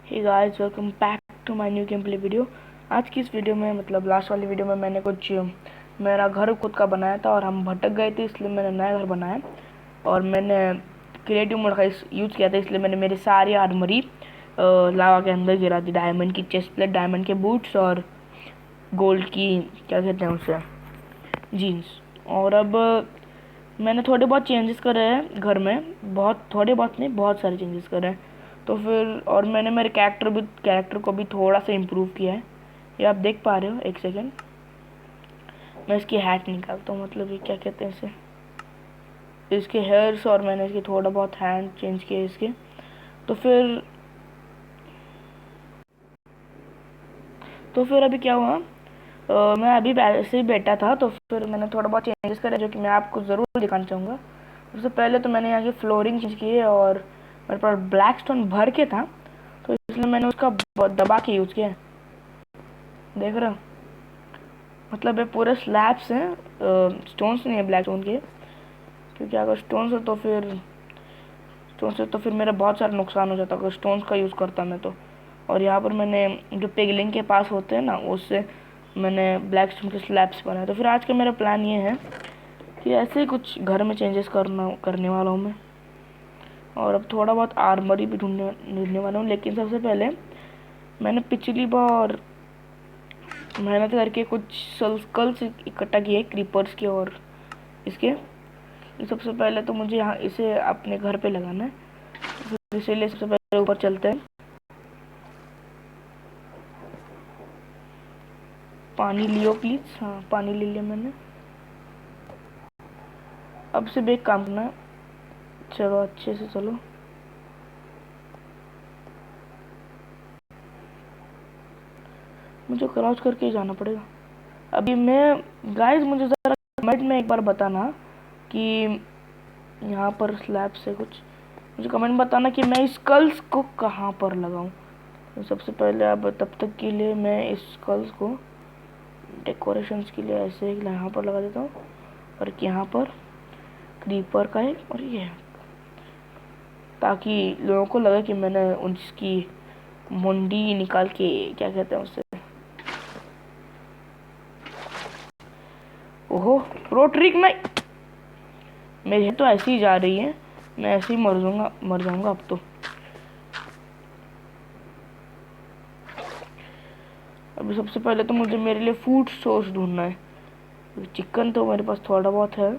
Hey guys, welcome back to my new game play video. आज की इस video में मतलब लास्ट वाली वीडियो में मैंने कुछ मेरा घर खुद का बनाया था और हम भटक गए थे, इसलिए मैंने नया घर बनाया और मैंने क्रिएटिव मोड का यूज़ किया था। इसलिए मैंने मेरी सारी आर्मरी लावा के अंदर गिरा दी। डायमंड की चेस्ट प्लेट, डायमंड के बूट्स और गोल्ड की क्या कहते हैं उसे, जीन्स। और अब मैंने थोड़े बहुत चेंजेस करे हैं घर में, बहुत थोड़े बहुत नहीं, बहुत सारे चेंजेस करे हैं। तो फिर और मैंने मेरे कैरेक्टर को भी थोड़ा सा इम्प्रूव किया है। ये आप देख पा रहे हो। एक सेकेंड, मैं इसकी हैट निकालता हूँ, मतलब ये क्या कहते हैं इसे, इसके हेयर्स, और मैंने इसके थोड़ा बहुत हैंड चेंज किए इसके। तो फिर अभी क्या हुआ, मैं अभी ऐसे ही बैठा था तो फिर मैंने थोड़ा बहुत चेंजेस करे जो कि मैं आपको ज़रूर दिखाना चाहूँगा। सबसे पहले तो मैंने यहाँ की फ्लोरिंग चेंज की है और मेरे पास ब्लैक स्टोन भर के था तो इसलिए मैंने उसका दबा के यूज़ किया। देख रहे हो, मतलब ये पूरे स्लैब्स हैं, स्टोन्स नहीं है ब्लैक स्टोन के, क्योंकि अगर स्टोन्स है तो फिर मेरा बहुत सारा नुकसान हो जाता अगर स्टोन्स का यूज़ करता मैं तो। और यहाँ पर मैंने जो पिगलिंग के पास होते हैं ना, उससे मैंने ब्लैक स्टोन के स्लैब्स बनाए। तो फिर आज का मेरा प्लान ये है कि ऐसे ही कुछ घर में चेंजेस करने वाला हूँ मैं, और अब थोड़ा बहुत आर्मरी भी ढूंढने वाला हूँ। लेकिन सबसे पहले मैंने पिछली बार मेहनत करके कुछ स्कल्स इकट्ठा किए क्रीपर्स के और इसके। सबसे पहले तो मुझे यहाँ इसे अपने घर पे लगाना है, तो इसीलिए सबसे पहले ऊपर चलते हैं। पानी लियो प्लीज़। हाँ, पानी ले लिया मैंने। अब से एक काम करना है, चलो अच्छे से चलो। मुझे क्रॉस करके ही जाना पड़ेगा। अभी मैं गाइस, मुझे ज़रा कमेंट में एक बार बताना कि यहाँ पर स्लैब से कुछ, मुझे कमेंट बताना कि मैं इस स्कल्स को कहाँ पर लगाऊं। तो सबसे पहले अब तब तक के लिए मैं इस स्कल्स को डेकोरेशंस के लिए ऐसे ही यहाँ पर लगा देता हूँ, और यहाँ पर क्रीपर का है और ये, ताकि लोगों को लगे कि मैंने उसकी मुंडी निकाल के क्या कहते हैं उससे। ओहो, प्रो ट्रिक नहीं, मेरी तो ऐसी ही जा रही है, मैं ऐसे ही मर जाऊंगा अब तो। अभी सबसे पहले तो मुझे मेरे लिए फूड सोर्स ढूंढना है। चिकन तो मेरे पास थोड़ा बहुत है,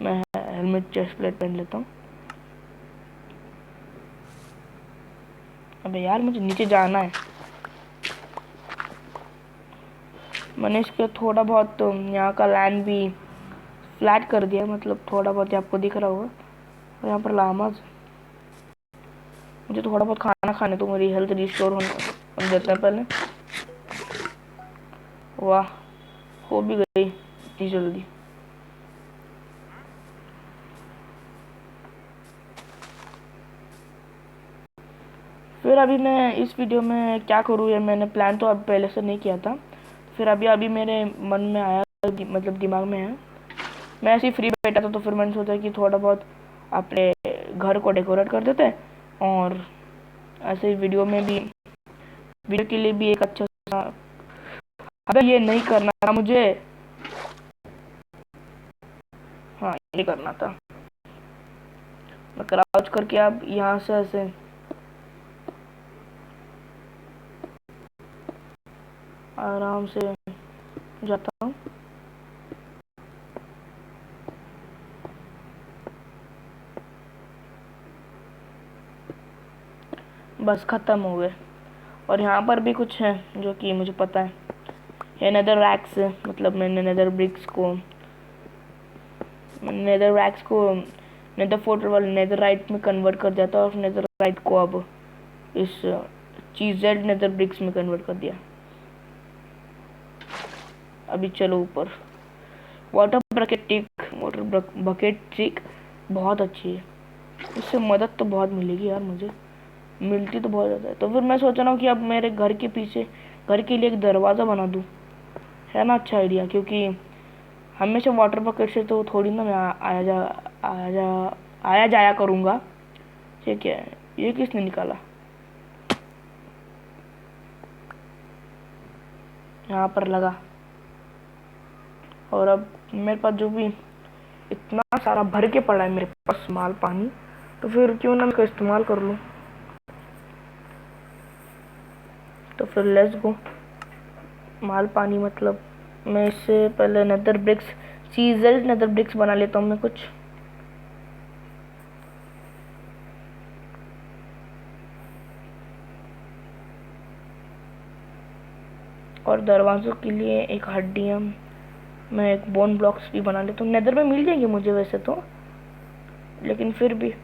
मैं हेलमेट चेस्ट प्लेट पहन लेता हूँ। अबे यार, मुझे नीचे जाना है। मैंने इसका थोड़ा बहुत तो यहाँ का लैंड भी फ्लैट कर दिया, मतलब थोड़ा बहुत आपको दिख रहा होगा। और यहाँ पर लामाज, मुझे थोड़ा बहुत खाना खाने तो मेरी हेल्थ रिस्टोर होने देते हैं पहले। वाह, हो भी गई इतनी जल्दी। फिर अभी मैं इस वीडियो में क्या करूँ, ये मैंने प्लान तो अब पहले से नहीं किया था। फिर अभी अभी मेरे मन में आया, मतलब दिमाग में है। मैं ऐसे ही फ्री बैठा था तो फिर मैंने सोचा कि थोड़ा बहुत अपने घर को डेकोरेट कर देते हैं, और ऐसे ही वीडियो के लिए भी एक अच्छा सा। अबे ये नहीं करना था मुझे, हाँ ये करना था। मैं क्राउच करके अब यहाँ से ऐसे आराम से जाता हूँ। बस ख़त्म हो गए। और यहाँ पर भी कुछ है जो कि मुझे पता है। ये नेदर रैक्स है, मतलब मैंने नेदर रैक्स को नेदर फोर्टर वाले नेदर राइट में कन्वर्ट कर दिया था, और नेदर राइट को अब इस चीजेड नेदर ब्रिक्स में कन्वर्ट कर दिया। अभी चलो ऊपर। वाटर बकेट ट्रिक बहुत अच्छी है, इससे मदद तो बहुत मिलेगी यार, मुझे मिलती तो बहुत ज़्यादा है। तो फिर मैं सोच रहा हूँ कि अब मेरे घर के पीछे घर के लिए एक दरवाज़ा बना दूँ, है ना अच्छा आइडिया, क्योंकि हमेशा वाटर बकेट से तो थोड़ी ना मैं आया जाया करूँगा। ठीक है, ये किसने निकाला? यहाँ पर लगा। और अब मेरे पास जो भी इतना सारा भर के पड़ा है मेरे पास माल पानी, तो फिर क्यों ना मैं इसका इस्तेमाल कर लूँ। तो फिर लेट्स गो। माल पानी मतलब मैं इससे पहले नेदर ब्रिक्स, चीज़ल्ड नेदर ब्रिक्स बना लेता हूँ मैं कुछ। और दरवाज़ों के लिए एक हड्डियाँ, मैं एक बोन ब्लॉक्स भी बना लेता हूँ। नेदर में मिल जाएंगे मुझे वैसे तो, लेकिन फिर भी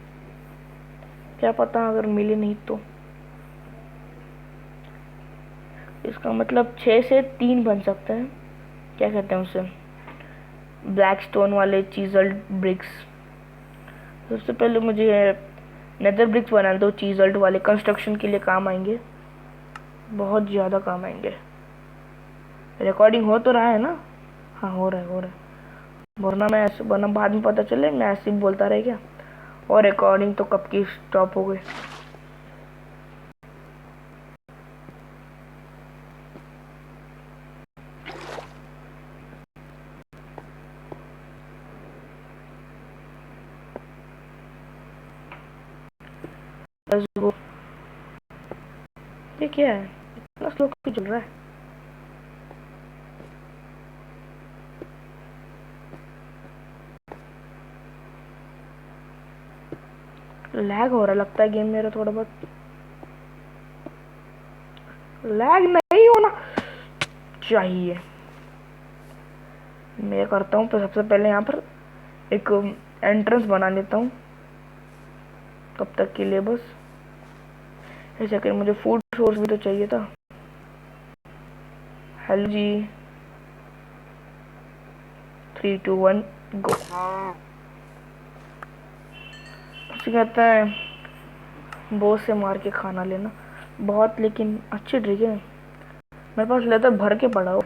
क्या पता अगर मिले नहीं तो। इसका मतलब 6 से 3 बन सकते हैं, क्या कहते हैं उसे, ब्लैक स्टोन वाले चीज़ल्ड ब्रिक्स। सबसे पहले मुझे नेदर ब्रिक्स बना दो चीज़ल्ड वाले, कंस्ट्रक्शन के लिए काम आएंगे, बहुत ज़्यादा काम आएंगे। रिकॉर्डिंग हो तो रहा है ना? हाँ हो रहा है। वरना मैं ऐसे, वरना बाद में पता चले मैं ऐसे ही बोलता रह गया और रिकॉर्डिंग तो कब की स्टॉप हो गई। ये क्या है, इतना स्लो क्यों चल रहा है? लैग हो रहा लगता है गेम मेरा थोड़ा बहुत। लैग नहीं होना चाहिए। मैं करता हूँ तो सबसे पहले यहाँ पर एक एंट्रेंस बना लेता हूँ तब तक के लिए। बस ऐसा कर, मुझे फूड सोर्स भी तो चाहिए था। हेलो जी, 3 2 1 गो। उसे कहता है बोझ से मार के खाना लेना, बहुत लेकिन अच्छी ट्रिक है। मेरे पास लेदर भर के पड़ा हो,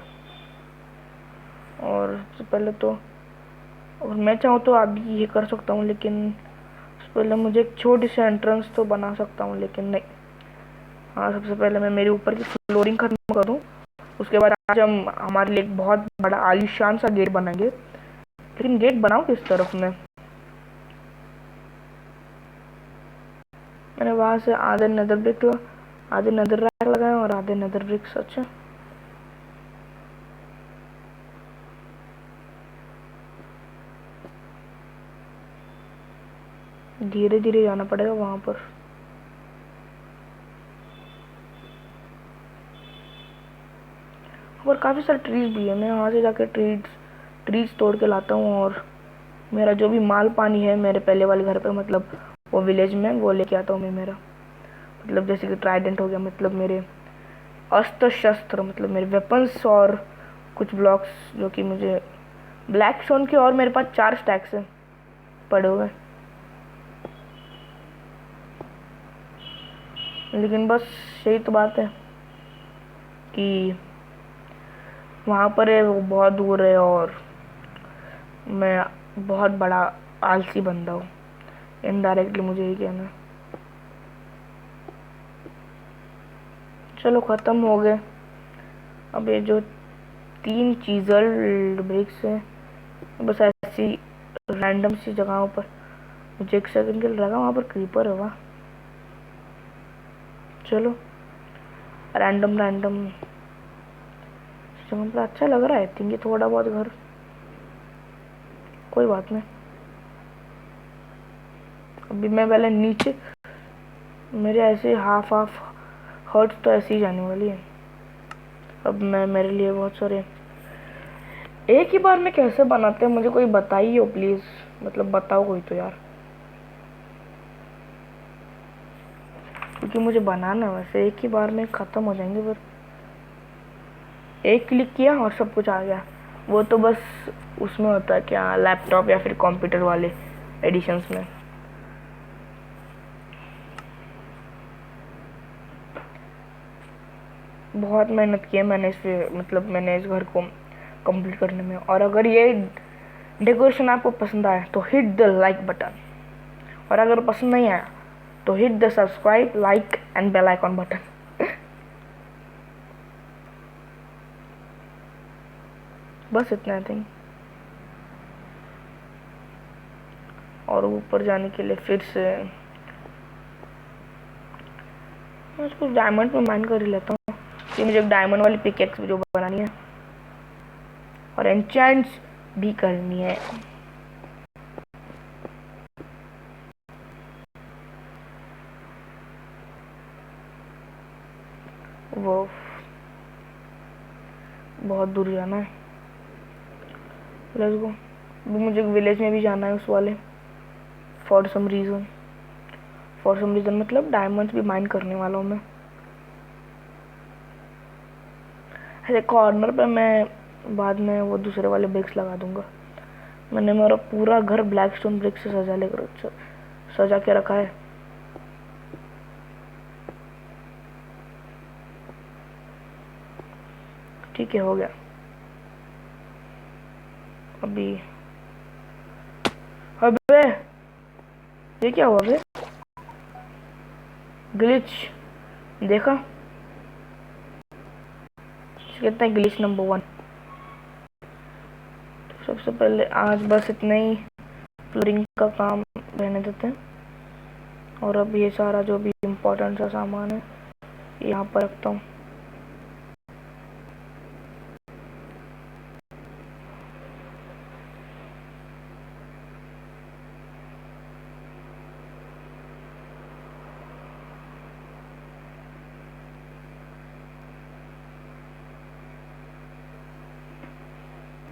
और सबसे पहले तो, और मैं चाहूँ तो आगे ये कर सकता हूँ, लेकिन पहले मुझे एक छोटी सी एंट्रेंस तो बना सकता हूँ, लेकिन नहीं। हाँ, सबसे पहले मैं मेरे ऊपर की फ्लोरिंग खत्म कर दूँ, उसके बाद आज हम हमारे लिए एक बहुत बड़ा आलीशान सा गेट बनाएंगे। लेकिन गेट बनाऊँ किस तरफ में? मैंने वहाँ से आधे नेदर ब्रिक, आधे नेदर रैक लगाए और आधे नेदर ब्रिक्स। अच्छा, धीरे धीरे जाना पड़ेगा वहाँ पर। और काफ़ी सारे ट्रीज भी है, मैं वहाँ से जाकर ट्रीज तोड़ के लाता हूँ, और मेरा जो भी माल पानी है मेरे पहले वाले घर पे, मतलब वो विलेज में, वो लेके आता हूँ मैं। मेरा मतलब जैसे कि ट्राइडेंट हो गया, मतलब मेरे अस्त्र शस्त्र, मतलब मेरे वेपन्स, और कुछ ब्लॉक्स जो कि मुझे ब्लैक स्टोन के, और मेरे पास 4 स्टैक्स हैं पड़े हुए। लेकिन बस यही तो बात है कि वहाँ पर है, वो बहुत दूर है, और मैं बहुत बड़ा आलसी बंदा हूँ। इनडायरेक्टली मुझे यही कहना है। चलो ख़त्म हो गए। अब ये जो 3 चीज़ल ब्रिक्स हैं, बस ऐसी रैंडम सी जगहों पर, मुझे 1 सेकंड के लिए लगा वहाँ पर क्रीपर होगा। चलो रैंडम जगह पर अच्छा लग रहा है। आई थिंक ये थोड़ा बहुत घर, कोई बात नहीं। अभी मैं पहले नीचे, मेरे ऐसे हाफ हर्ट्स तो ऐसे ही जाने वाली है। अब मैं, मेरे लिए बहुत सारे, एक ही बार में कैसे बनाते हैं मुझे कोई बताइए प्लीज़, मतलब बताओ कोई तो यार, क्योंकि मुझे बनाना है। वैसे एक ही बार में ख़त्म हो जाएंगे, पर एक क्लिक किया और सब कुछ आ गया। वो तो बस उसमें होता है क्या, लैपटॉप या फिर कंप्यूटर वाले एडिशंस में। बहुत मेहनत की है मैंने इस पे, मतलब मैंने इस घर को कंप्लीट करने में। और अगर ये डेकोरेशन आपको पसंद आया तो हिट द लाइक बटन, और अगर पसंद नहीं आया तो hit the subscribe, like and bell icon button. बस इतना आई थिंक। और ऊपर जाने के लिए फिर से मैं इसको डायमंड में माइन कर ही लेता हूँ कि मुझे एक डायमंड वाली पिकेक्स जो बनानी है और एन्चेंट्स भी करनी है। वो बहुत दूर जाना है। Let's go. मुझे विलेज में भी जाना है उस वाले फॉर सम रीज़न मतलब डायमंड्स भी माइन करने वाला हूँ मैं। ऐसे कॉर्नर पे मैं बाद में वो दूसरे वाले ब्रिक्स लगा दूंगा। मैंने मेरा पूरा घर ब्लैक स्टोन ब्रिक से सजा के रखा है। ठीक है, हो गया। अभी अबे ये क्या हुआ बे? ग्लिच देखा? कितना ग्लिच नंबर 1। तो सबसे पहले आज बस इतना ही फ्लोरिंग का काम रहने देते हैं और अब ये सारा जो भी इम्पोर्टेंट सा सामान है यहाँ पर रखता हूँ।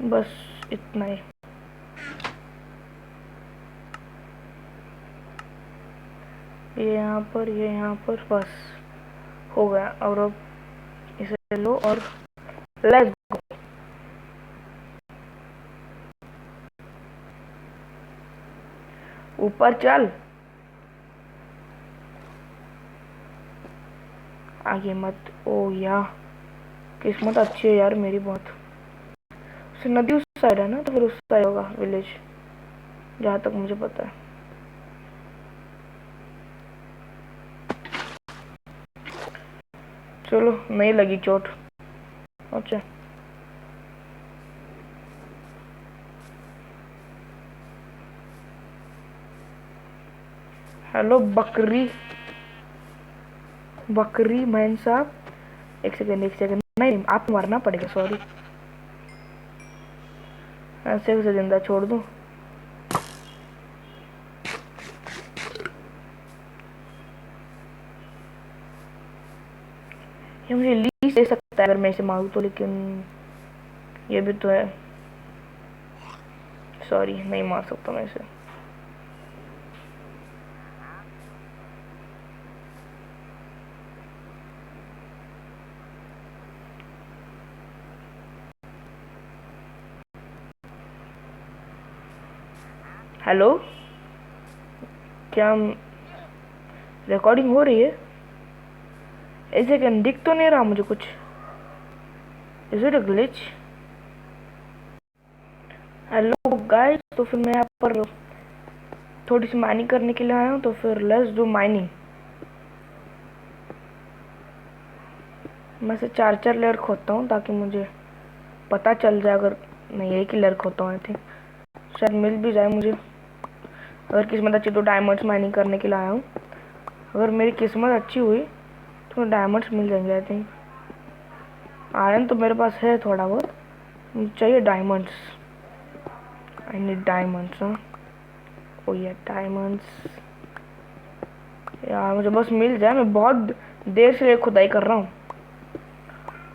बस इतना ही। ये यहाँ पर बस हो गया। और अब इसे लो और लेट्स गो। ऊपर चल, आगे मत। ओ या किस्मत अच्छी है यार मेरी बहुत। नदी उस साइड है ना, तो फिर उस साइड होगा विलेज, जहाँ तक मुझे पता है। चलो, नहीं लगी चोट। अच्छा हेलो बकरी मैन साहब, एक सेकंड। नहीं, आप मरना पड़ेगा, सॉरी। ऐसे उसे जिंदा छोड़ दूं? ये मुझे लीज दे सकता है अगर मैं इसे मारूं तो, लेकिन ये भी तो है। सॉरी, नहीं मार सकता मैं इसे। हेलो, क्या रिकॉर्डिंग हो रही है? एक सेकंड, दिख तो नहीं रहा मुझे कुछ। Is it a glitch? Hello guys, तो फिर मैं यहाँ पर थोड़ी सी माइनिंग करने के लिए आया हूँ, तो फिर लेट्स डू माइनिंग। मैं से 4 लेयर खोदता हूँ ताकि मुझे पता चल जाए। अगर नहीं, एक ही लेयर खोदता हूँ आई थिंक, शायद मिल भी जाए मुझे। अगर किस्मत अच्छी तो डायमंड्स माइनिंग करने के लिए आया हूँ। अगर मेरी किस्मत अच्छी हुई तो डायमंड्स मिल जाएंगे आई थिंक। आयरन तो मेरे पास है थोड़ा बहुत, मुझे चाहिए डायमंड्स। I need diamonds. हाँ, ओ ये डायमंड्स यार, मुझे बस मिल जाए। मैं बहुत देर से खुदाई कर रहा हूँ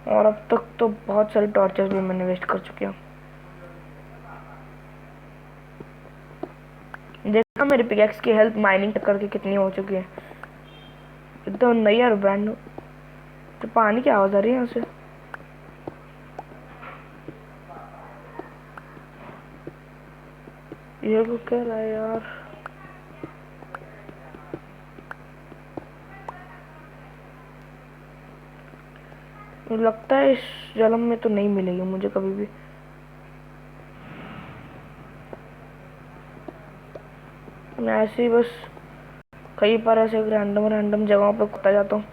और अब तक तो बहुत सारे टॉर्चर्स भी मैंने वेस्ट कर चुके हूँ। देखा मेरे पिकैक्स की हेल्थ माइनिंग करके कितनी हो चुकी है। एकदम नई और ब्रांड न्यू। तो पानी की आवाज़ आ रही है यहाँ से। ये को क्या रहा है यार? मुझे लगता है इस जन्म में तो नहीं मिलेगी मुझे कभी भी। मैं ऐसे ही बस कई बार ऐसे रैंडम जगहों पर खुदा जाता हूँ।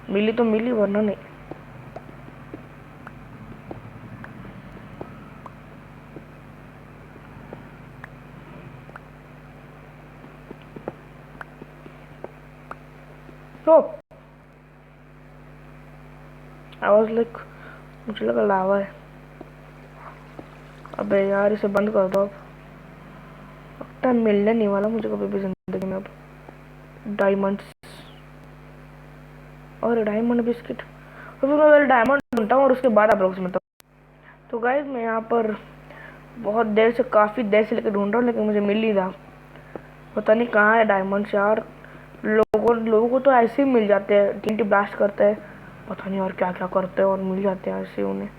मिली तो मिली, वरना नहीं। ओ आई वाज लाइक, मुझे लगा लावा है। अबे यार इसे बंद कर दो अब, लगता है मिलने नहीं वाला मुझे कभी भी जिंदगी में अब डायमंड्स और डायमंड बिस्किट। तो फिर मैं पहले डायमंड ढूंढता हूँ और उसके बाद आप लोग से मिलता हूँ। तो गाइस मैं यहाँ पर बहुत देर से, काफ़ी देर से लेकर ढूंढ रहा हूँ, लेकिन मुझे मिल नहीं रहा। पता नहीं कहाँ है डायमंड्स यार। लोगों को तो ऐसे ही मिल जाते हैं, टीटी ब्लास्ट करते हैं, पता नहीं और क्या क्या करते हैं और मिल जाते हैं ऐसे उन्हें।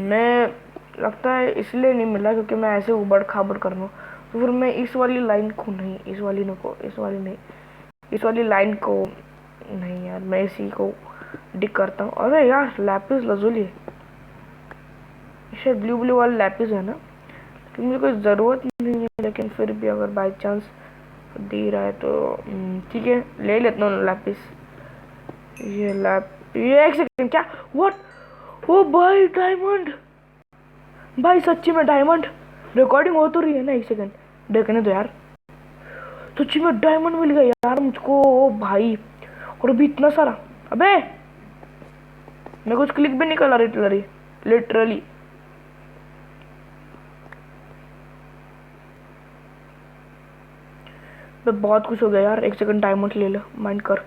मैं लगता है इसलिए नहीं मिला क्योंकि मैं ऐसे उबड़ खाबड़ कर रहा हूँ। तो फिर मैं इस वाली लाइन को नहीं, इस वाली लाइन को नहीं यार, मैं इसी को डिक करता हूँ। अरे यार लैपिस लजुली, शायद ब्लू वाला लैपिस है ना, क्योंकि मुझे कोई ज़रूरत नहीं है, लेकिन फिर भी अगर बाई चांस दे रहा है तो ठीक है, ले लेता हूँ लैपिस। ये एक सेकंड, क्या व्हाट, ओ भाई डायमंड, भाई सच्ची में डायमंड। रिकॉर्डिंग हो तो रही है ना, एक सेकंड देखने दो यार। सच्ची में डायमंड मिल गया यार मुझको, ओ भाई, और अभी इतना सारा। अबे मैं कुछ क्लिक भी नहीं कर रहा लिटरली। मैं बहुत खुश हो गया यार, एक सेकंड डायमंड ले लो, माइंड कर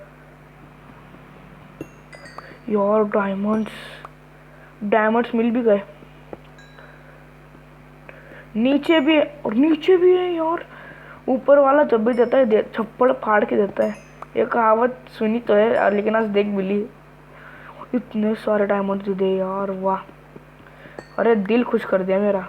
यार। डायमंड्स मिल भी गए, नीचे भी है, और नीचे भी है यार। ऊपर वाला जब भी देता है छप्पड़ फाड़ के देता है, ये कहावत सुनी तो है लेकिन आज देख मिली। इतने सारे डायमंड्स दे यार, वाह। अरे दिल खुश कर दिया मेरा।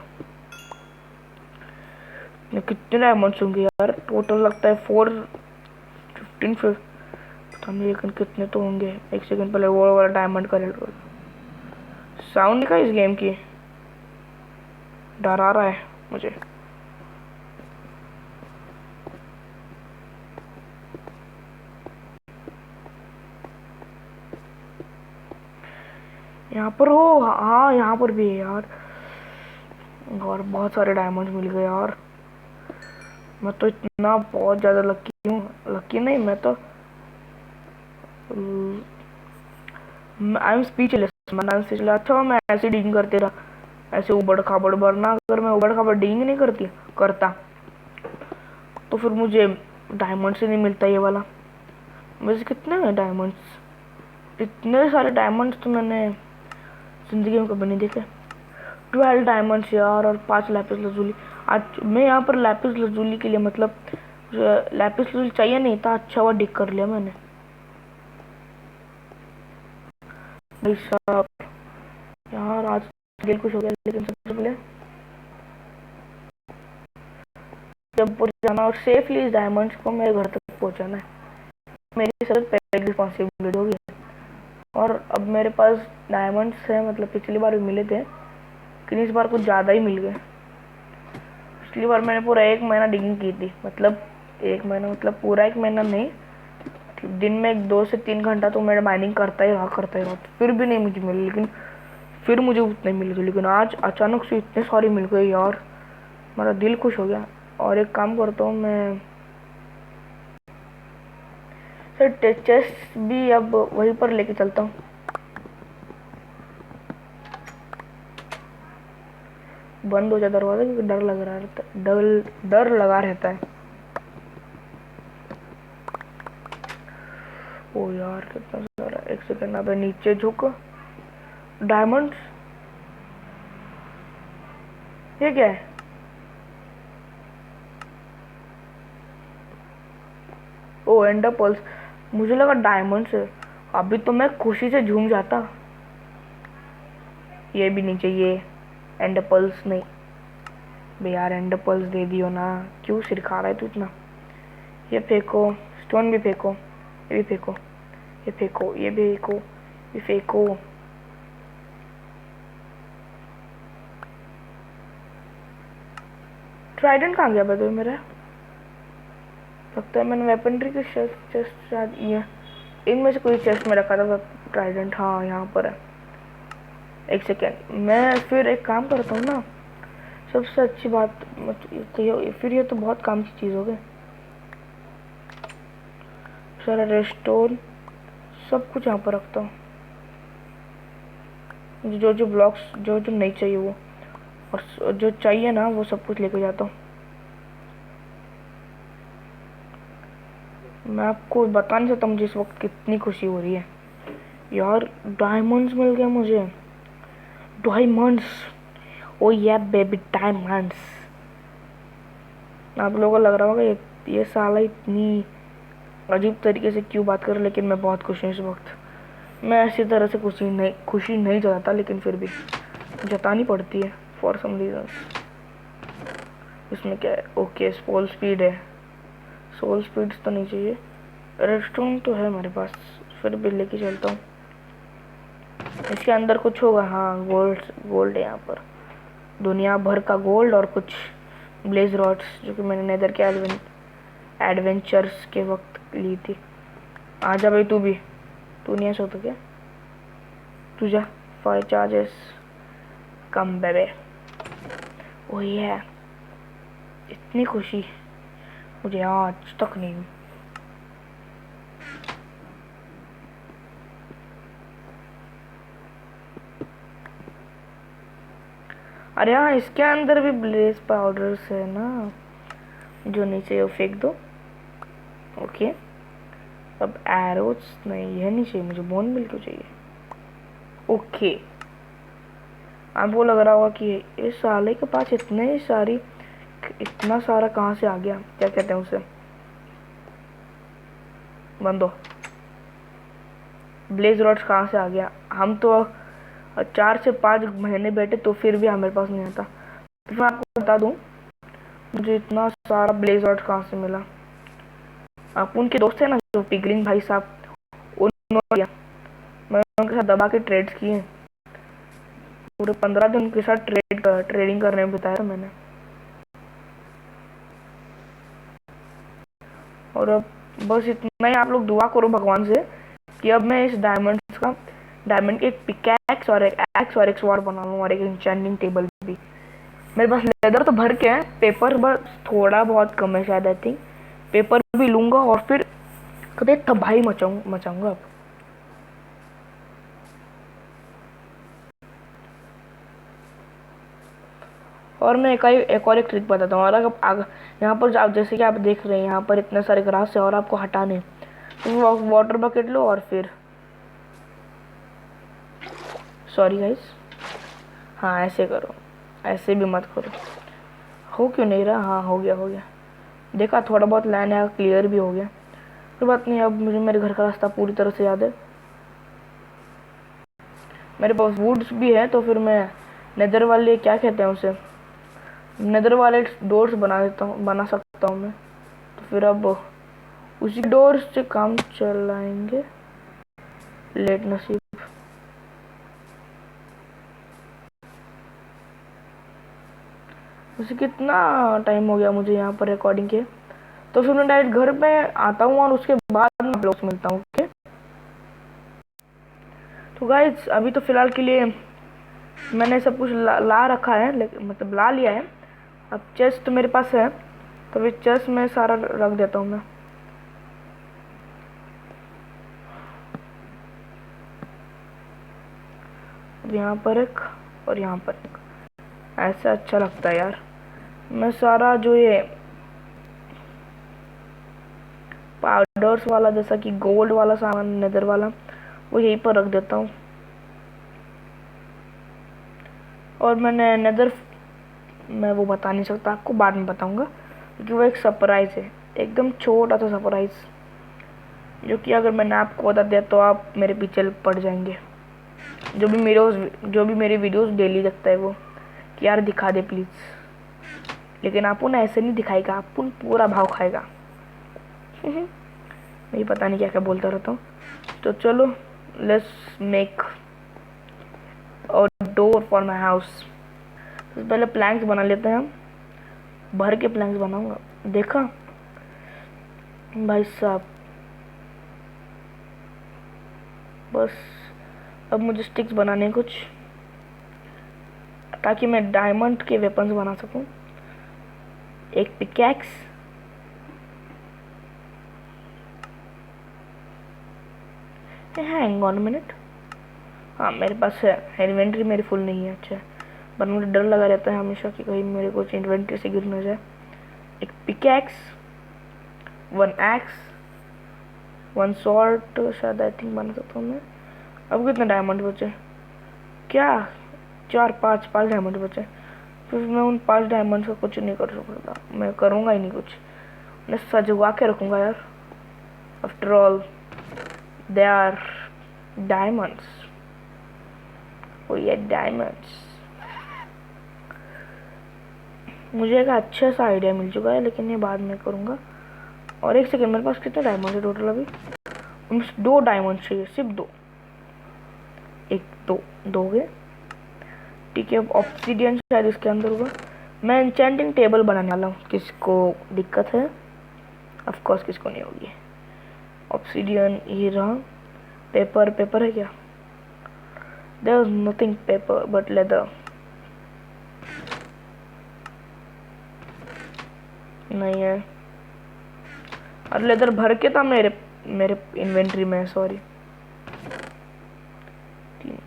कितने डायमंड्स होंगे यार टोटल, लगता है 415 फिर पता नहीं, लेकिन कितने तो होंगे। एक सेकंड पहले वो वाला डायमंड का साउंड का इस गेम की डरा रहा है मुझे। यहाँ पर हो, हाँ यहाँ पर भी है यार, और बहुत सारे डायमंड मिल गए यार। मैं तो इतना बहुत ज़्यादा लकी हूँ, लकी नहीं मैं तो आई एम स्पीचलेस। अच्छा मैं ऐसे डीलिंग करते रहा, ऐसे उबड़ खाबड़, वरना अगर मैं उबड़ खाबड़ डीलिंग नहीं करता तो फिर मुझे डायमंड से नहीं मिलता ये वाला। वैसे कितने हैं डायमंड्स, इतने सारे डायमंड्स तो मैंने ज़िंदगी में कभी नहीं देखे। 12 डायमंड्स यार, और 5 लैपिस लजूली। आज मैं यहाँ पर लैपिस लजूली के लिए, मतलब लैपिस लजूली चाहिए नहीं था, अच्छा हुआ डिक कर लिया मैंने। भाई साहब यार आज दिल खुश हो गया, लेकिन सबसे पहले जब पहुँचाना और सेफली इस डायमंड्स को मेरे घर तक पहुँचाना है, मेरी सबसे पहली रिस्पॉन्सिबिलिटी होगी। और अब मेरे पास डायमंड्स है, मतलब पिछली बार भी मिले थे लेकिन इस बार कुछ ज़्यादा ही मिल गए। पिछली बार मैंने पूरा 1 महीना डिगिंग की थी, मतलब 1 महीना मतलब पूरा 1 महीना नहीं, दिन में 2 से 3 घंटा तो मैं माइनिंग करता ही रहा, फिर भी नहीं मुझे मिली, लेकिन फिर मुझे उतने मिल गए। लेकिन आज अचानक से इतने सारे मिल गए यार, मेरा दिल खुश हो गया। और एक काम करता हूँ मैं, सर चेस्ट भी अब वहीं पर लेके चलता हूँ। बंद हो जाए दरवाजा क्योंकि डर लगा रहता है। ओ यार कितना सारा, एक सेकंड, अब नीचे झुक। डायमंड्स, ये क्या है? ओ एंडर पर्ल्स, मुझे लगा डायमंड्स है, अभी तो मैं खुशी से झूम जाता। ये भी नहीं चाहिए, एंडर पर्ल्स नहीं बे यार, एंडर पर्ल्स दे दियो ना, क्यों सिर खा रहा है तू इतना। ये फेंको, स्टोन भी फेंको, ये भी फेंको, ये फेंको, ये भी फेंको, ये फेंको। ट्राइडेंट कहाँ गया भाई मेरा? लगता है मैंने वेपनरी की चेस्ट शायद ये इनमें से कोई चेस्ट में रखा था ट्राइडेंट। हाँ यहाँ पर है, एक सेकेंड, मैं फिर एक काम करता हूँ ना। सबसे अच्छी बात फिर ये तो बहुत काम की चीज़ हो गई। सारा रेस्टोर सब कुछ यहाँ पर रखता हूँ, जो जो ब्लॉक्स जो जो नहीं चाहिए वो, और जो चाहिए ना वो सब कुछ लेके जाता हूँ। मैं आपको बता नहीं सकता मुझे इस वक्त कितनी खुशी हो रही है यार। डायमंड्स मिल गए मुझे, डायमंड्स, ओ या बेबी डायमंड्स। आप लोगों को लग रहा होगा ये साला इतनी अजीब तरीके से क्यों बात कर रहा है, लेकिन मैं बहुत खुश हूँ इस वक्त। मैं ऐसी तरह से खुशी नहीं जताता, लेकिन फिर भी जतानी पड़ती है फॉर सम रीजन। इसमें क्या है? ओके, सोल स्पीड है, सोल स्पीड तो नहीं चाहिए। रेस्टोरेंट तो है मेरे पास, फिर भी लेके चलता हूँ। इसके अंदर कुछ होगा, हाँ गोल्ड, गोल्ड है यहाँ पर, दुनिया भर का गोल्ड और कुछ ब्लेज रॉड्स जो कि मैंने नेदर के एडवेंचर्स के वक्त ली थी। आजा भाई, तू भी, तू नहीं ऐसा होता क्या? तू जा, 5 चार्जेस कम बेबे। ओ ये इतनी खुशी मुझे आज तक नहीं हुई। अरे हाँ, इसके अंदर भी ब्लेज पाउडर्स है ना, जो नीचे वो फेंक दो। ओके, अब एरोस नहीं, यह नहीं चाहिए मुझे, बोन मिल क्यों चाहिए? ओके, आपको लग रहा होगा कि इस साले के पास इतना सारा कहाँ से आ गया, क्या कहते हैं उसे, बंदो ब्लेज रॉड्स कहाँ से आ गया? हम तो 4 से 5 महीने बैठे तो फिर भी हमारे पास नहीं आता। तो मैं आपको बता दूं मुझे इतना सारा ब्लेज रॉड्स कहाँ से मिला। आप उनके दोस्त है ना जो पिगलिन भाई साहब, उन्होंने, मैं उनके साथ दबा के ट्रेड्स किए, पूरे 15 दिन उनके साथ ट्रेडिंग करने में बिताया मैंने। और अब बस इतना ही, आप लोग दुआ करो भगवान से कि अब मैं इस डायमंड के एक पिकैक्स और एक एक्स और एक स्वॉर्ड बना लूँ, और एक एन्चेंटिंग टेबल भी। मेरे पास लेदर तो भर के है, पेपर बस थोड़ा बहुत कम है शायद, आई थिंक। पेपर भी लूंगा और फिर कदे तबाही मचाऊंगा अब। और मैं एक और एक ट्रिक बताता हूँ। और अगर यहाँ पर आप जैसे कि आप देख रहे हैं यहाँ पर इतने सारे ग्रास है और आपको हटाने, तो वाटर बकेट लो और फिर, सॉरी गाइस, हाँ ऐसे करो, ऐसे भी मत करो। हो क्यों नहीं रहा? हाँ हो गया। देखा, थोड़ा बहुत लाइन है, क्लियर भी हो गया। कोई बात नहीं, अब मुझे मेरे घर का रास्ता पूरी तरह से याद है। मेरे पास वुड्स भी है, तो फिर मैं नेदर वाले, क्या कहते हैं उसे, नेदर वाले डोर्स बना सकता हूँ मैं। तो फिर अब उसी डोर्स से काम चलाएंगे। लेट नसीब। वैसे कितना टाइम हो गया मुझे यहाँ पर रिकॉर्डिंग के, तो फिर मैं डायरेक्ट घर पे आता हूँ और उसके बाद मैं ब्लॉग्स मिलता हूँ। ओके, तो गाइज अभी तो फिलहाल के लिए मैंने सब कुछ ला रखा है, मतलब ला लिया है। अब चेस्ट मेरे पास है, तो फिर चेस्ट में सारा रख देता हूँ मैं। अब यहाँ पर एक और यहाँ पर एक, ऐसा अच्छा लगता है यार। मैं सारा जो ये पाउडर्स वाला, जैसा कि गोल्ड वाला सामान, नेदर वाला, वो यहीं पर रख देता हूँ। और मैंने नेदर, मैं वो बता नहीं सकता आपको, बाद में बताऊंगा, क्योंकि वो एक सरप्राइज है, एकदम छोटा सा सरप्राइज, जो कि अगर मैंने आपको बता दिया तो आप मेरे पीछे पड़ जाएंगे। जो भी मेरे वीडियोस डेली देखता है वो, कि यार दिखा दे प्लीज़, लेकिन आपको ना ऐसे नहीं दिखाएगा, आपको पूरा भाव खाएगा। मैं पता नहीं क्या क्या बोलता रहता हूँ। तो चलो, let's make a door for my house. तो पहले प्लैंक्स बना लेते हैं हम, भर के प्लैंक्स बनाऊंगा। देखा भाई साहब, बस अब मुझे स्टिक्स बनाने हैं कुछ, ताकि मैं डायमंड के वेपन्स बना सकूं। एक पिकैक्स, हैंग ऑन मिनट, हाँ मेरे पास है, इन्वेंट्री मेरी फुल नहीं है। अच्छा, पर मुझे डर लगा रहता है हमेशा कि कहीं मेरे कुछ इन्वेंट्री से गिर ना जाए। एक पिकैक्स, 1 एक्स, 1 सॉल्ट, शायद आई थिंक बना सकता हूँ मैं। अब कितने डायमंड बचे? क्या 4 5 डायमंड बचे? फिर मैं उन 5 डायमंड का कुछ नहीं कर सकता, मैं करूँगा ही नहीं कुछ, मैं सजवा के रखूँगा यार। After all they are diamonds, ओ ये डायमंड्स। मुझे एक अच्छा सा आइडिया मिल चुका है, लेकिन ये बाद में करूँगा। और एक सेकंड, मेरे पास कितने डायमंड है टोटल अभी? 2 डायमंड चाहिए, सिर्फ 2। एक दो गए, ठीक है। अब ऑब्सीडियन शायद इसके अंदर होगा। मैं एन्चेंटिंग टेबल बनाने वाला हूँ, किसको दिक्कत है? ऑफ कोर्स किसको नहीं होगी। ऑब्सीडियन ये रहा। पेपर है क्या? There is nothing paper but leather. नहीं है, और लेदर भर के था मेरे इन्वेंट्री में, सॉरी।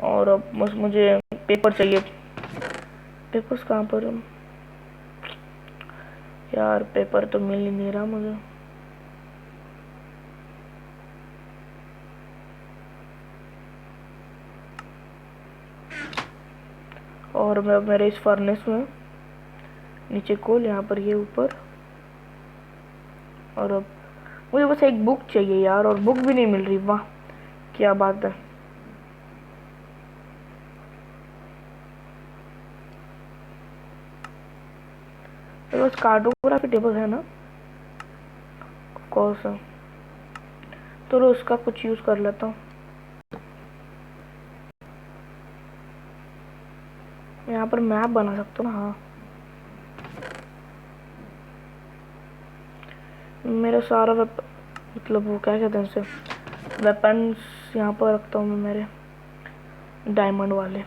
और अब बस मुझे पेपर चाहिए। पेपर्स कहाँ पर? यार पेपर तो मिल ही नहीं रहा मुझे। और मैं मेरे इस फर्नेस में नीचे कोल, यहाँ पर ये ऊपर। और अब मुझे बस एक बुक चाहिए यार, और बुक भी नहीं मिल रही। वाह क्या बात है। मेरे पास कार्टोग्राफी टेबल है ना, कौन सा? तो उसका कुछ यूज कर लेता हूँ। यहाँ पर मैप बना सकता हूँ। हाँ मेरा सारा मतलब वो क्या कहते हैं उसे, वेपन्स यहाँ पर रखता हूँ मैं, मेरे डायमंड वाले।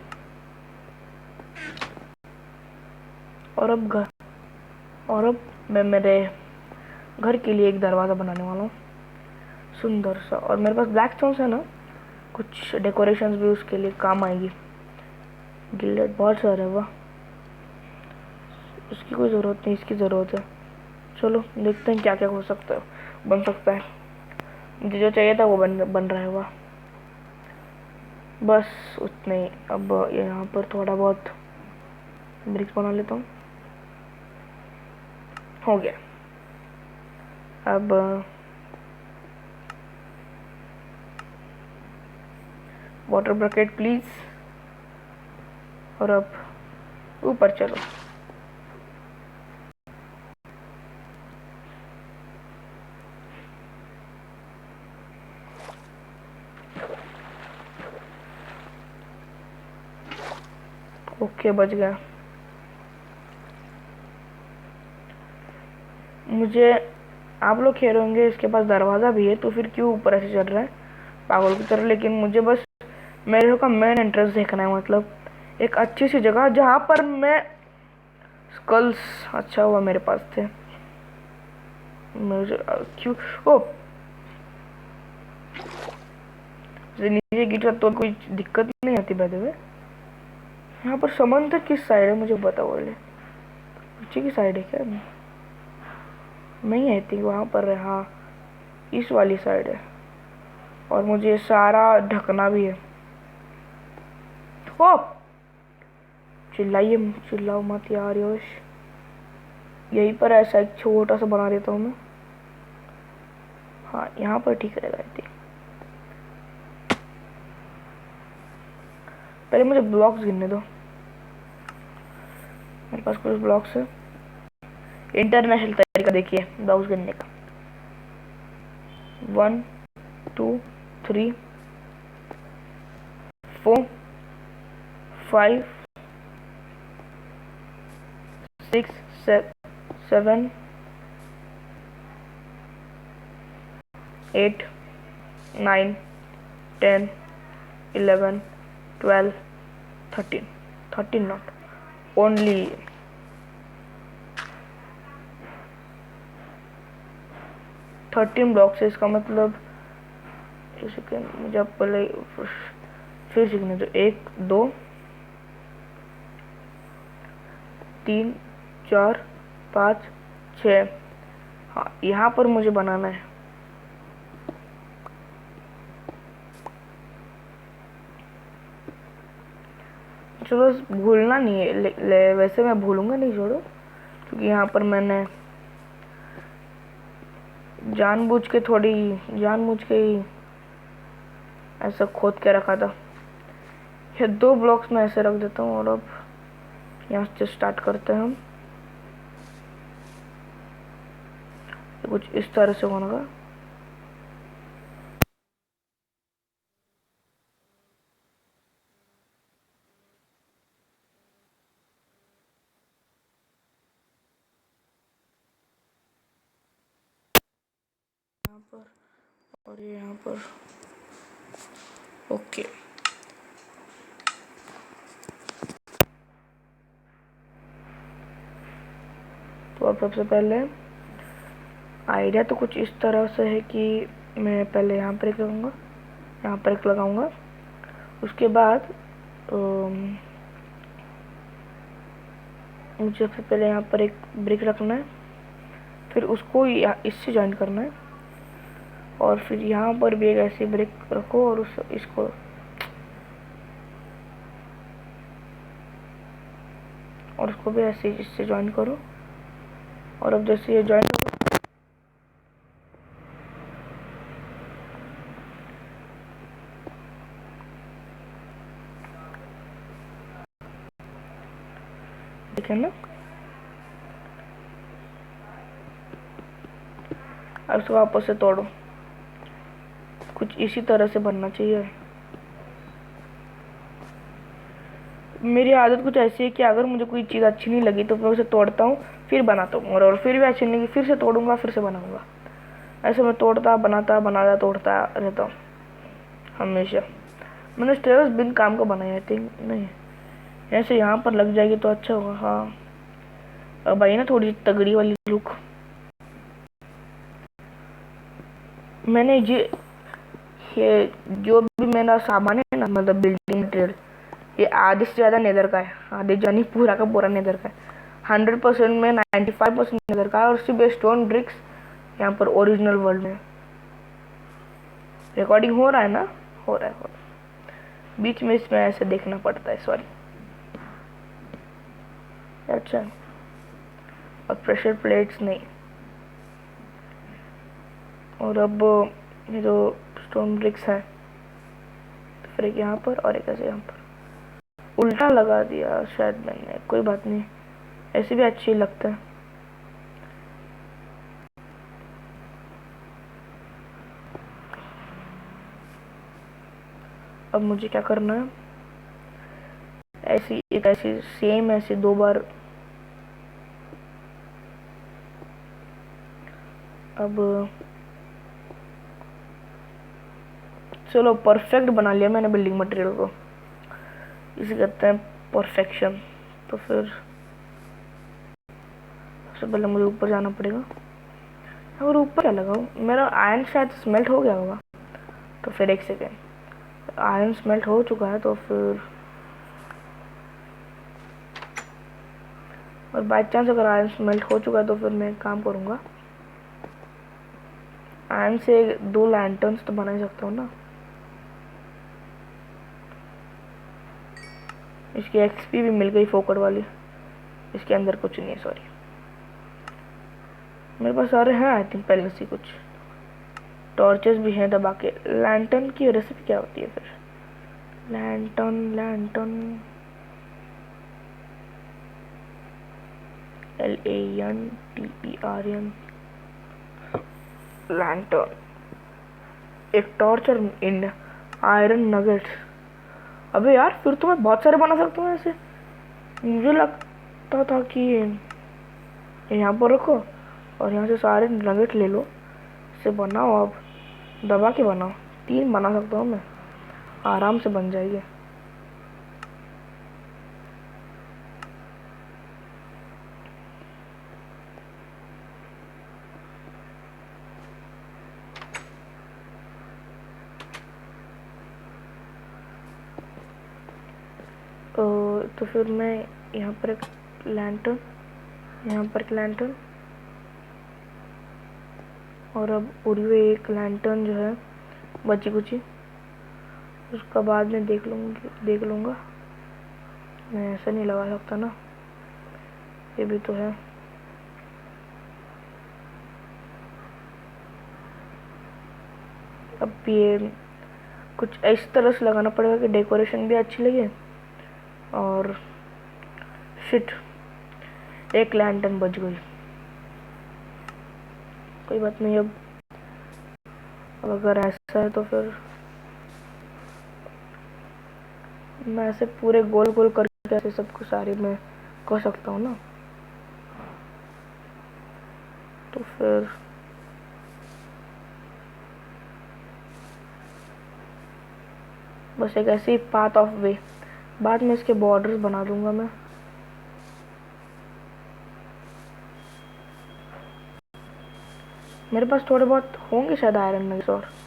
और अब मैं मेरे घर के लिए एक दरवाज़ा बनाने वाला हूँ, सुंदर सा। और मेरे पास ब्लैक स्टोन्स है ना, कुछ डेकोरेशंस भी उसके लिए काम आएगी। गिल्डेड बहुत सारे है, वाह। उसकी कोई ज़रूरत नहीं, इसकी ज़रूरत है। चलो देखते हैं क्या क्या हो सकता है, बन सकता है। मुझे जो चाहिए था वो बन रहा है, वाह। बस उतने ही। अब यहाँ पर थोड़ा बहुत ब्रिक्स बना लेता हूँ, हो गया। अब वाटर बकेट प्लीज। और अब ऊपर चलो। ओके बच गया। मुझे आप लोग खेल होंगे इसके पास दरवाज़ा भी है, तो फिर क्यों ऊपर ऐसे चल रहा है पागल की तरह? लेकिन मुझे बस मेरे का मेन इंटरेस्ट देखना है, मतलब एक अच्छी सी जगह जहाँ पर मैं स्कल्स, अच्छा हुआ मेरे पास थे। मुझे क्यों ओ नीचे गिर तो कोई दिक्कत नहीं आती। बाय द वे यहाँ पर समंदर किस साइड है मुझे बताओ, बोले नीचे की साइड है क्या? नहीं आई थिंक वहाँ पर है, हाँ इस वाली साइड है। और मुझे सारा ढकना भी है। ओ चिल्लाओ मत यार योश। यहीं पर ऐसा एक छोटा सा बना देता हूँ मैं। हाँ यहाँ पर ठीक रहेगा आई थिंक। पहले मुझे ब्लॉक्स गिनने दो, मेरे पास कुछ ब्लॉक्स है। इंटरनेशनल तरीका देखिए ब्लॉक्स गिनने का। 1 2 3 4 5 6 7 8 9 10 11 12 13 not only 13 ब्लॉक्स है। इसका मतलब एक सेकेंड, मुझे अब पहले फिर सीखने दो। 1 2 3 4 5 6। हाँ, यहाँ पर मुझे बनाना है। चलो भूलना नहीं है, वैसे मैं भूलूंगा नहीं, छोड़ो, क्योंकि यहाँ पर मैंने जानबूझ के ही ऐसा खोद के रखा था। ये 2 ब्लॉक्स में ऐसे रख देता हूँ और अब यहाँ से स्टार्ट करते हैं हम। कुछ इस तरह से होगा। यहाँ पर और ये यहाँ पर। ओके, तो अब सबसे पहले आइडिया तो कुछ इस तरह से है कि मैं पहले यहाँ पर एक लगाऊंगा, यहाँ पर एक लगाऊंगा, उसके बाद मुझे सबसे पहले यहाँ पर एक ब्रिक रखना है, फिर उसको इससे ज्वाइन करना है, और फिर यहाँ पर भी एक ऐसी ब्रिक रखो और इसको भी ऐसे इससे ज्वाइन करो। और अब जैसे ये ज्वाइन होगा, ठीक है ना। अब इसको वापस से तोड़ो, कुछ इसी तरह से बनना चाहिए। मेरी आदत कुछ ऐसी है कि अगर मुझे कोई चीज़ अच्छी नहीं लगी तो मैं उसे तोड़ता हूँ, फिर बनाता हूँ, और फिर भी अच्छी नहीं लगी फिर से तोड़ूंगा, फिर से बनाऊंगा। ऐसे मैं तोड़ता बनाता तोड़ता रहता हूँ हमेशा। मैंने स्टेयर्स बिन काम का बनाया, आई थिंक नहीं, ऐसे यहाँ पर लग जाएगी तो अच्छा होगा। हाँ, अब आई ना थोड़ी तगड़ी वाली लुक। मैंने ये जो भी मेरा सामान है ना, मतलब बिल्डिंग मटेरियल, ये आधे से ज़्यादा नेदर का है, आधे जानी पूरा का पूरा नेदर का है। 100% में 95% नेदर का है, और सिर्फ स्टोन ब्रिक्स यहाँ पर ओरिजिनल वर्ल्ड में। रिकॉर्डिंग हो रहा है ना? हो रहा है। बीच में इसमें ऐसे देखना पड़ता है, सॉरी। अच्छा, और प्रेशर प्लेट्स नहीं। और अब ये जो स्टोन ब्रिक्स हैं, तो फिर एक यहाँ पर और एक ऐसे यहाँ पर उल्टा लगा दिया शायद मैंने, कोई बात नहीं, ऐसे भी अच्छी लगता है। अब मुझे क्या करना है, ऐसी सेम ऐसे 2 बार। अब चलो, परफेक्ट बना लिया मैंने बिल्डिंग मटेरियल को, इसे कहते हैं परफेक्शन। तो फिर सबसे पहले मुझे ऊपर जाना पड़ेगा। अगर ऊपर क्या लगाऊं, मेरा आयरन शायद स्मेल्ट हो गया होगा, तो फिर एक सेकेंड, आयरन स्मेल्ट हो चुका है, तो फिर और बाई चांस अगर आयरन स्मेल्ट हो चुका है तो फिर मैं एक काम करूँगा, आयरन से 2 लैंटर्न्स तो बना ही सकता हूँ ना। इसकी एक्सपी भी मिल गई फोकट वाली, इसके अंदर कुछ नहीं है, सॉरी। मेरे पास सारे हैं आई थिंक पहले से कुछ टॉर्चेस भी हैं दबा के। लैंटर्न की रेसिपी क्या होती है फिर? लैंटर्न LANTERN, लैंटर्न, एक टॉर्च और इन आयरन नगेट्स। अबे यार, फिर तो मैं बहुत सारे बना सकता हूँ ऐसे। मुझे लगता था कि यहाँ पर रखो और यहाँ से सारे नगेट ले लो, इसे बनाओ। अब दबा के बनाओ, 3 बना सकता हूँ मैं, आराम से बन जाएगी। तो फिर मैं यहाँ पर एक लैंटर्न, यहाँ पर एक लैंटर्न, और अब उड़ी हुई एक लैंटर्न जो है बची कुची, उसका बाद में देख लूँगा। मैं ऐसा नहीं लगा सकता ना, ये भी तो है। अब ये कुछ इस तरह से लगाना पड़ेगा कि डेकोरेशन भी अच्छी लगे। और शिट, एक लैंटर्न बच गई। कोई बात नहीं, अब अगर ऐसा है तो फिर मैं ऐसे पूरे गोल गोल करके ऐसे सबको सारी में कर सकता हूँ ना। तो फिर बस एक ऐसी पाथ ऑफ वे, बाद में इसके बॉर्डर्स बना दूंगा मैं। मेरे पास थोड़े बहुत होंगे शायद आयरन नगेट्स।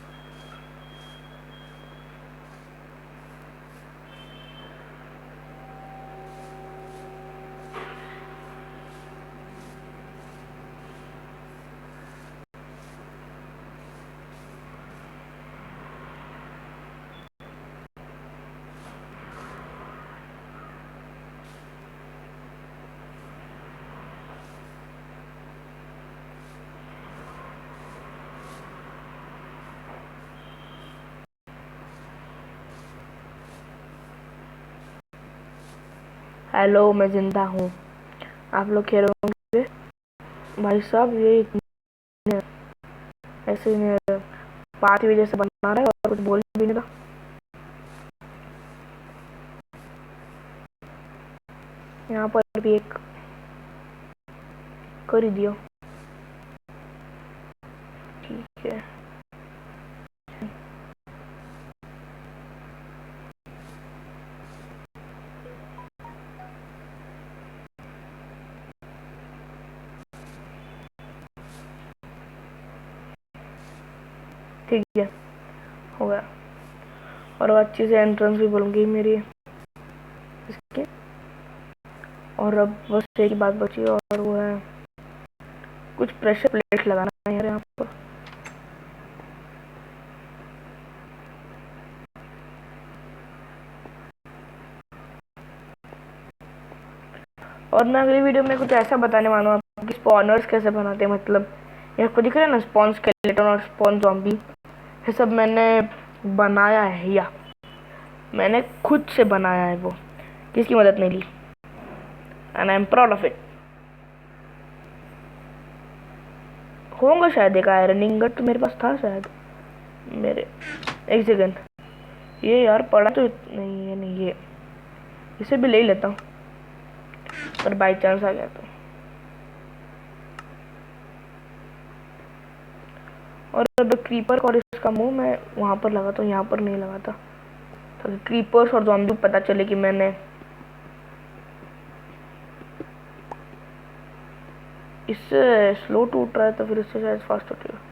हेलो, मैं जिंदा हूँ। आप लोग कह रहे होंगे भाई साहब ये ऐसे पाँच वजह से बना रहा है और कुछ बोल भी नहीं रहा। यहाँ पर भी एक कर ही दियो, ठीक है। ठीक है, हो गया। और अच्छी से एंट्रेंस भी बोलूँगी मेरी इसके। और अब बस एक ही बात बची और वो है कुछ प्रेशर प्लेट लगाना है यार यहाँ पर। और मैं अगली वीडियो में कुछ ऐसा बताने वाला हूँ आपको कि स्पॉनर्स कैसे बनाते हैं। मतलब यहाँ को दिख रहा है ना, स्पॉन स्केलेटन और स्पॉन ज़ॉम्बी, ये सब मैंने बनाया है, या मैंने खुद से बनाया है, वो किसकी मदद नहीं ली। And I am proud of it. होगा शायद एक आयरन इंगट तो मेरे पास था शायद मेरे। एक सेकेंड, ये यार पड़ा तो नहीं, ये नहीं, ये इसे भी ले लेता हूँ पर बाई चांस आ गया तो। और अब क्रीपर और इसका मुंह मैं वहाँ पर लगाता हूँ, यहाँ पर नहीं लगाता, ताकि क्रीपर्स और ज़ॉम्बी पता चले कि मैंने इससे स्लो टूट रहा है तो फिर इससे शायद फास्ट टूटेगा।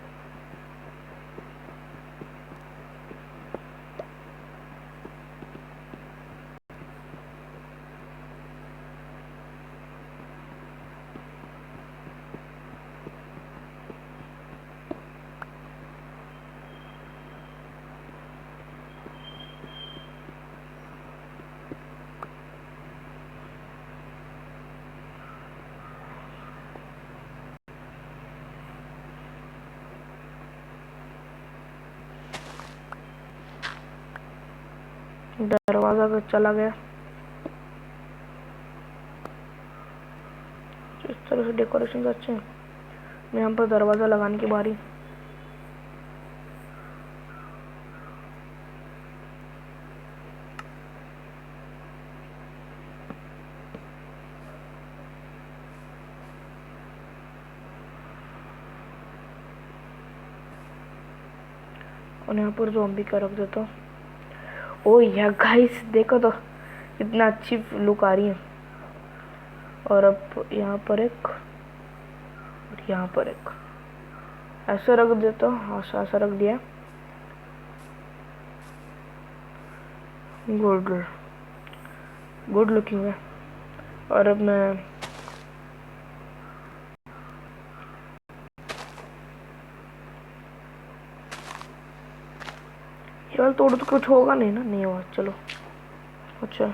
दरवाज़ा का चला गया। इस तरह से डेकोरेशन अच्छे हैं। मैं यहाँ पर दरवाज़ा लगाने की बारी। और यहाँ पर ज़ॉम्बी का रख देता हूँ। ओ या गाइस देखो तो कितना अच्छी लुक आ रही है। और अब यहाँ पर एक और यहाँ पर एक ऐसा रख देता हूँ। हाँ, ऐसा रख दिया। गुड। गुड लुकिंग है। और अब मैं यार तोड़ तो कुछ होगा नहीं ना, नहीं हुआ, चलो। अच्छा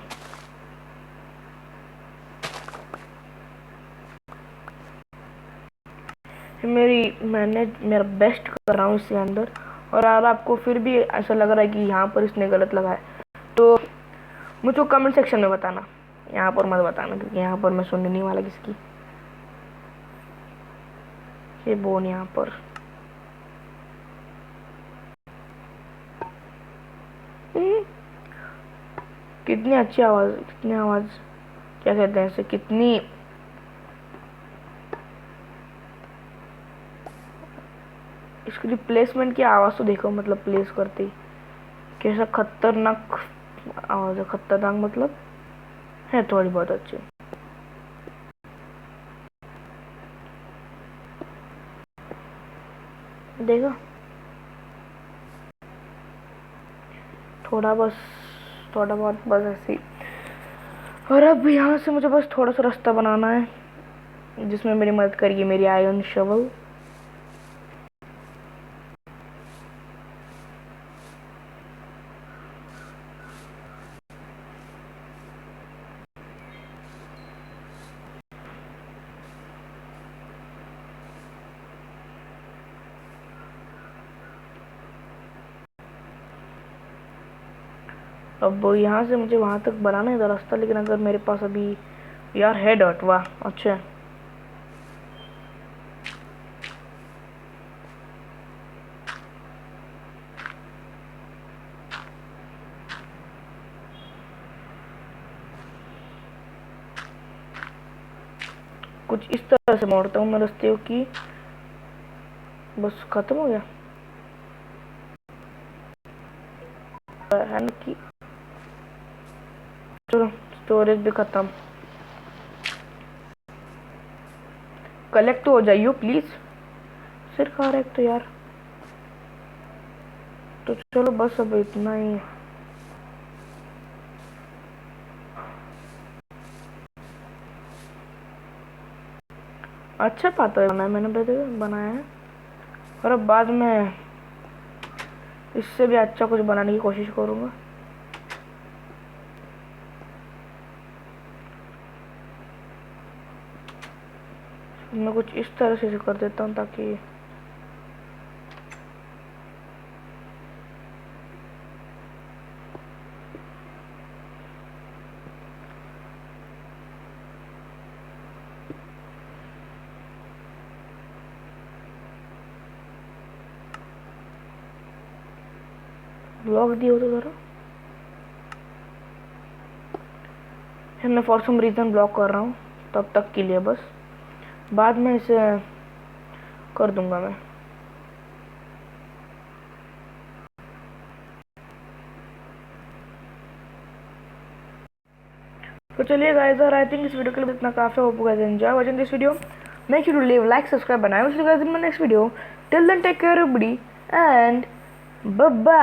मैंने मेरा बेस्ट कर रहा हूँ इसके अंदर, और अगर आपको फिर भी ऐसा लग रहा है कि यहाँ पर इसने गलत लगाया तो मुझको कमेंट सेक्शन में बताना, यहाँ पर मत बताना, क्योंकि यहाँ पर मैं सुनने नहीं वाला किसकी। ये बोन यहाँ पर कितनी अच्छी आवाज़, कितनी आवाज़, क्या कहते हैं इसे, कितनी इसकी रिप्लेसमेंट की आवाज़ तो देखो, मतलब प्लेस करते ही कैसा खतरनाक आवाज़ है। खतरनाक मतलब है थोड़ी बहुत अच्छी। देखो थोड़ा बस, थोड़ा बहुत बस ऐसे ही। और अब यहाँ से मुझे बस थोड़ा सा रास्ता बनाना है जिसमें मेरी मदद करिए मेरी आयरन शवल। अब यहाँ से मुझे वहाँ तक बनाना है रास्ता, लेकिन अगर मेरे पास अभी यार है डॉट, वाह अच्छा। कुछ इस तरह से मोड़ता हूँ मैं रास्ते की, बस खत्म हो गया हैंड की। चलो स्टोरेज भी खत्म, कलेक्ट तो हो जाइयो प्लीज, सिर खा रहा है तो यार। तो चलो बस अब इतना ही। अच्छा पाता है मैंने बनाया है, और अब बाद में इससे भी अच्छा कुछ बनाने की कोशिश करूँगा। मैं कुछ इस तरह से कर देता हूँ ताकि ब्लॉक दिए हो तो ज़रा। मैं फॉर सम रीज़न ब्लॉक कर रहा हूँ तब तक के लिए, बस बाद में इसे कर दूंगा मैं। तो चलिए गाइस, और आई थिंक इस वीडियो के लिए इतना काफ़ी। Hope you guys enjoy watching this video, make sure to leave like subscribe, बनाए guys in my next video. Till then take care everybody and bye bye.